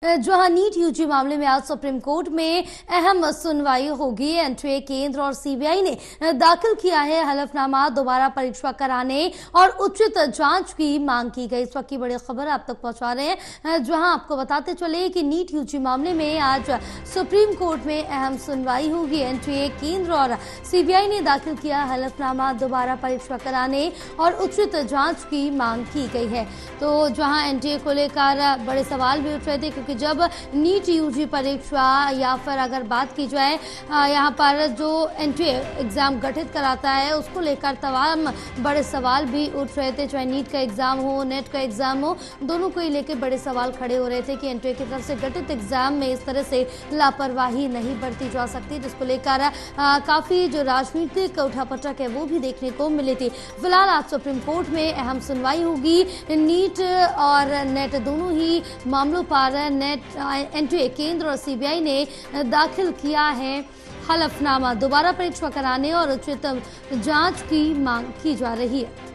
जहां NEET UG मामले में आज सुप्रीम कोर्ट में अहम सुनवाई होगी। एनटीए केंद्र और सीबीआई ने दाखिल किया है हलफनामा, दोबारा परीक्षा कराने और उचित जांच की मांग की गई। इस वक्त की बड़ी खबर आप तक पहुंचा रहे हैं, जहां आपको बताते चले कि नीट यूजी मामले में आज सुप्रीम कोर्ट में अहम सुनवाई होगी। एनटीए केंद्र और सीबीआई ने दाखिल किया हलफनामा, दोबारा परीक्षा कराने और उचित जांच की मांग की गई है। तो जहां एनटीए को लेकर बड़े सवाल भी उठ रहे थे, कि जब नीट यूजी परीक्षा या फिर अगर बात की जाए यहाँ पर जो एनटीए एग्जाम गठित कराता है उसको लेकर तमाम बड़े सवाल भी उठ रहे थे। चाहे नीट का एग्जाम हो, नेट का एग्जाम हो, दोनों को ही लेकर बड़े सवाल खड़े हो रहे थे कि एनटीए की तरफ से गठित एग्जाम में इस तरह से लापरवाही नहीं बरती जा सकती, जिसको लेकर काफी जो राजनीतिक उठापटक है वो भी देखने को मिली थी। फिलहाल आज सुप्रीम कोर्ट में अहम सुनवाई होगी। नीट और नेट दोनों ही मामलों पर एनटीए केंद्र और सीबीआई ने दाखिल किया है हलफनामा, दोबारा परीक्षा कराने और उचित जांच की मांग की जा रही है।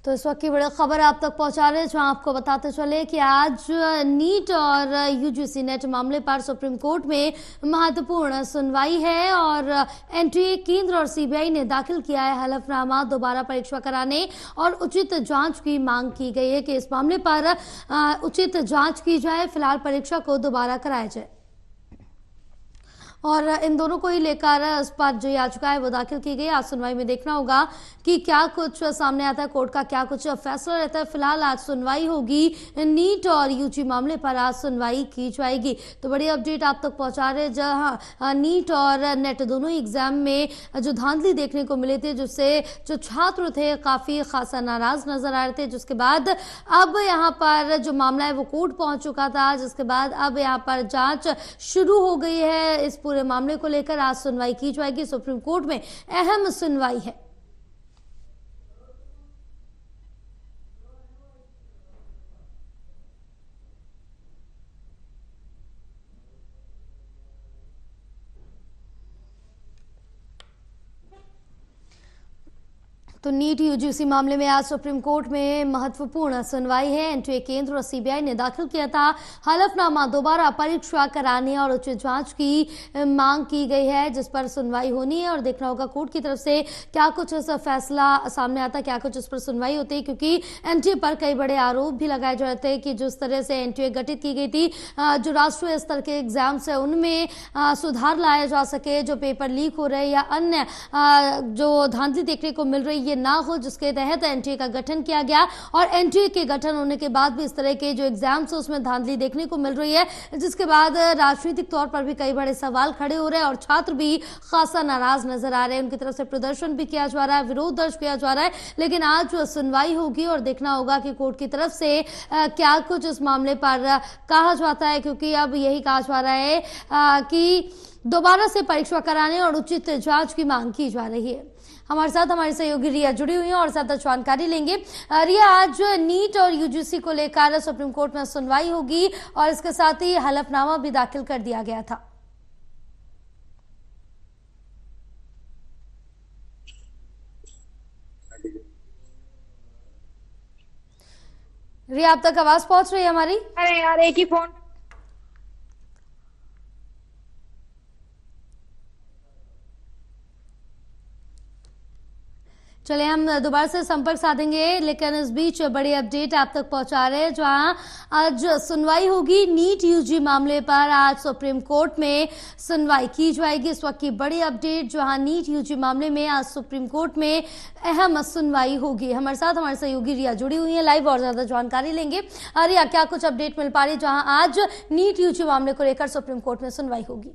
तो इस वक्त की बड़ी खबर आप तक पहुंचा रहे हैं, जहां आपको बताते चले कि आज नीट और यूजीसी नेट मामले पर सुप्रीम कोर्ट में महत्वपूर्ण सुनवाई है और एनटीए केंद्र और सीबीआई ने दाखिल किया है हलफनामा, दोबारा परीक्षा कराने और उचित जांच की मांग की गई है कि इस मामले पर उचित जांच की जाए, फिलहाल परीक्षा को दोबारा कराया जाए। और इन दोनों को ही लेकर इस पर जो याचिका है वो दाखिल की गई। आज सुनवाई में देखना होगा कि क्या कुछ सामने आता है, कोर्ट का क्या कुछ फैसला रहता है। फिलहाल आज सुनवाई होगी, नीट और यूजी मामले पर आज सुनवाई की जाएगी। तो बड़ी अपडेट आप तक पहुंचा रहे हैं, जहां नीट और नेट दोनों ही एग्जाम में जो धांधली देखने को मिले थे, जिससे जो छात्र थे काफी खासा नाराज नजर आ रहे थे, जिसके बाद अब यहाँ पर जो मामला है वो कोर्ट पहुंच चुका था, जिसके बाद अब यहाँ पर जांच शुरू हो गई है। इस पूरे मामले को लेकर आज सुनवाई की जाएगी। सुप्रीम कोर्ट में अहम सुनवाई है। तो नीट यूजीसी मामले में आज सुप्रीम कोर्ट में महत्वपूर्ण सुनवाई है। एनटीए केंद्र और सीबीआई ने दाखिल किया था हलफनामा, दोबारा परीक्षा कराने और उचित जांच की मांग की गई है, जिस पर सुनवाई होनी है और देखना होगा कोर्ट की तरफ से क्या कुछ इस फैसला सामने आता, क्या कुछ इस पर सुनवाई होती है। क्योंकि एनटीए पर कई बड़े आरोप भी लगाए जा रहे थे कि जिस तरह से एनटीए गठित की गई थी, जो राष्ट्रीय स्तर के एग्जाम्स है उनमें सुधार लाया जा सके, जो पेपर लीक हो रहे या अन्य जो धांधली देखने को मिल रही है ना हो, जिसके तहत एनटीए का गठन किया गया। और एनटीए के गठन होने के बाद भी इस तरह के जो एग्जाम्स है उसमें धांधली देखने को मिल रही है, जिसके बाद राजनीतिक तौर पर भी कई बड़े सवाल खड़े हो रहे हैं और छात्र भी खासा नाराज नजर आ रहे हैं। उनकी तरफ से प्रदर्शन भी किया जा रहा है, विरोध दर्ज किया जा रहा है। लेकिन आज सुनवाई होगी और देखना होगा कि कोर्ट की तरफ से क्या कुछ इस मामले पर कहा जाता है, क्योंकि अब यही कहा जा रहा है कि दोबारा से परीक्षा कराने और उचित जांच की मांग की जा रही है। हमारे साथ हमारी सहयोगी रिया जुड़ी हुई है और ज्यादा जानकारी लेंगे। रिया, आज नीट और यूजीसी को लेकर सुप्रीम कोर्ट में सुनवाई होगी और इसके साथ ही हलफनामा भी दाखिल कर दिया गया था। रिया, अब तक आवाज पहुंच रही है हमारी? अरे यार, एक ही फोन। चलिए हम दोबारा से संपर्क साधेंगे, लेकिन इस बीच बड़ी अपडेट आप तक पहुंचा रहे हैं, जहां आज सुनवाई होगी नीट यूजी मामले पर। आज सुप्रीम कोर्ट में सुनवाई की जाएगी। इस वक्त की बड़ी अपडेट, जहां नीट यूजी मामले में आज सुप्रीम कोर्ट में अहम सुनवाई होगी। हमारे साथ हमारे सहयोगी रिया जुड़ी हुई है लाइव और ज्यादा जानकारी लेंगे। रिया, क्या कुछ अपडेट मिल पा रही है, जहां आज नीट यूजी मामले को लेकर सुप्रीम कोर्ट में सुनवाई होगी?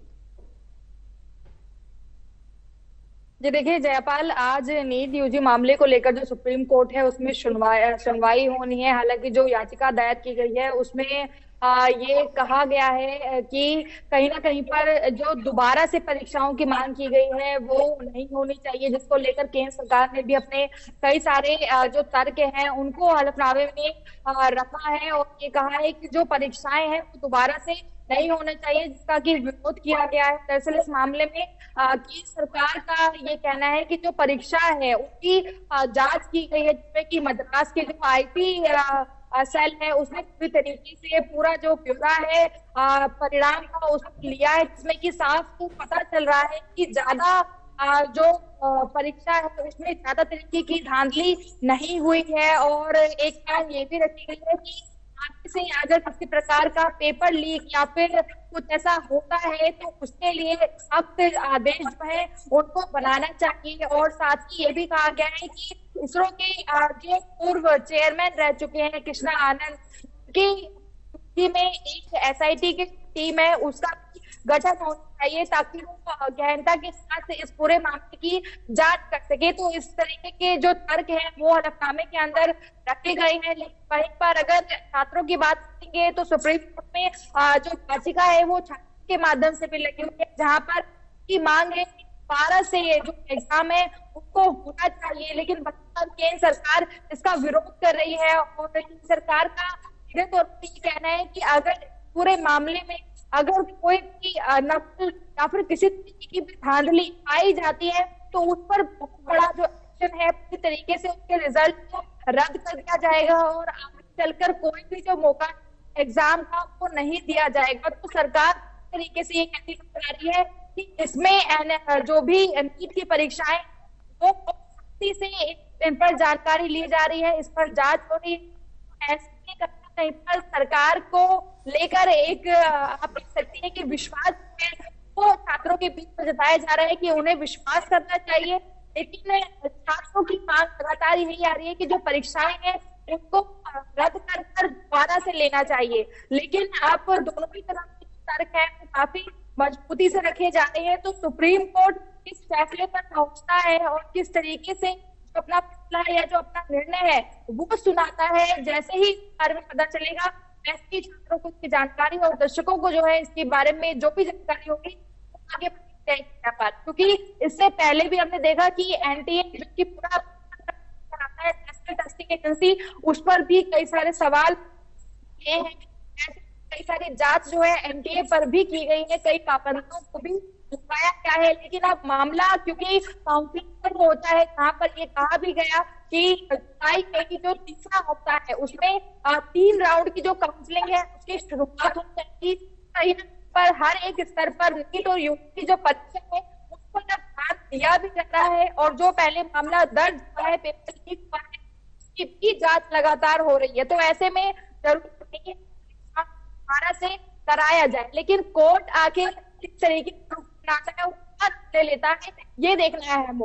जी देखिए जयपाल, आज नीट यूजी मामले को लेकर जो सुप्रीम कोर्ट है उसमें सुनवाई होनी है। हालांकि जो याचिका दायर की गई है उसमें ये कहा गया है कि कहीं ना कहीं पर जो दोबारा से परीक्षाओं की मांग की गई है वो नहीं होनी चाहिए, जिसको लेकर केंद्र सरकार ने भी अपने कई सारे जो तर्क हैं उनको हलफनामे में रखा है और ये कहा है कि जो परीक्षाएं हैं वो दोबारा से नहीं होना चाहिए, जिसका कि विरोध किया गया है। दरअसल इस मामले में केंद्र सरकार का ये कहना है कि जो परीक्षा है उसकी जांच की गई है, जिसमें कि मद्रास के जो आईटी सेल है उसने पूरी तरीके से पूरा जो ब्यौरा है परिणाम का उसको लिया है, जिसमें कि साफ तो पता चल रहा है कि ज्यादा जो परीक्षा है उसमें ज्यादा तरीके की धांधली नहीं हुई है। और एक बात ये भी रखी गई है कि आगे से अगर किसी प्रकार का पेपर लीक या फिर कुछ ऐसा होता है तो उसके लिए सख्त आदेश जो है उनको बनाना चाहिए। और साथ ही ये भी कहा गया है कि इसरो के जो पूर्व चेयरमैन रह चुके हैं कृष्णा आनंद की में एक एसआईटी की टीम है उसका गठन होना चाहिए, ताकि वो गहनता के साथ इस पूरे मामले की जांच कर सके। तो इस तरीके के जो तर्क हैं वो हलफनामे के अंदर रखे गए हैं। लेकिन वहीं पर अगर छात्रों की बात करेंगे तो सुप्रीम कोर्ट में जो याचिका है वो छात्रों के माध्यम से भी लगी हुई है, जहां पर की मांग है 12 से जो एग्जाम है उसको होना चाहिए। लेकिन केंद्र सरकार इसका विरोध कर रही है और केंद्र सरकार का सीधे तौर पर ये कहना है कि अगर पूरे मामले में अगर कोई भी नकल या फिर किसी तरीके की भी धांधली पाई जाती है तो उस पर बहुत बड़ा जो एक्शन है पूरी तरीके से उसके रिजल्ट को रद्द कर दिया जाएगा और आगे चलकर कोई भी जो मौका एग्जाम का वो नहीं दिया जाएगा। तो सरकार तरीके से ये कहती नजर आ रही है कि इसमें जो भी नीट की परीक्षाएं वो सख्ती से इन पर जानकारी ली जा रही है, इस पर जांच हो रही है। ऐसे कहीं पर सरकार को लेकर एक आप देख सकती हैं कि विश्वास है वो छात्रों के बीच में जताया जा रहा है कि उन्हें विश्वास करना चाहिए। लेकिन छात्रों की मांग लगातार यही आ रही है कि जो परीक्षाएं हैं उनको रद्द कर दोबारा से लेना चाहिए। लेकिन आप दोनों की तरफ के तर्क है वो काफी मजबूती से रखे जा रहे हैं। तो सुप्रीम कोर्ट किस फैसले पर पहुंचता है और किस तरीके से अपना फैसला है या जो अपना निर्णय है वो सुनाता है, जैसे ही बारे में पता चलेगा वैसे ही छात्रों को इसकी जानकारी और दर्शकों को जो है इसके बारे में जो भी जानकारी होगी वो आगे बढ़ाई, क्योंकि इससे पहले भी हमने देखा कि एनटीए जो कि पूरा कराता है नेशनल टेस्टिंग एजेंसी, उस पर भी कई सारे सवाल किए हैं। कई सारी जांच जो है एनटीए पर भी की गई है, कई पाबंदियों को भी लगाया गया है। लेकिन अब मामला क्योंकि काउंसिलिंग पर होता है जहाँ पर ये कहा भी गया कि जुलाई की जो तीसरा हफ्ता है उसमें 3 राउंड की जो काउंसलिंग है उसकी शुरुआत हो जाएगी। पर हर एक स्तर पर नीट और यूजी की जो परीक्षा है उस पर ध्यान दिया भी जाता है और जो पहले मामला दर्ज हुआ है पेपर लीक हुआ है उसकी भी जांच लगातार हो रही है। तो ऐसे में जरूर नहीं है 12 से कराया जाए, लेकिन कोर्ट आके किस तरीके से ले लेता है ये देखना है।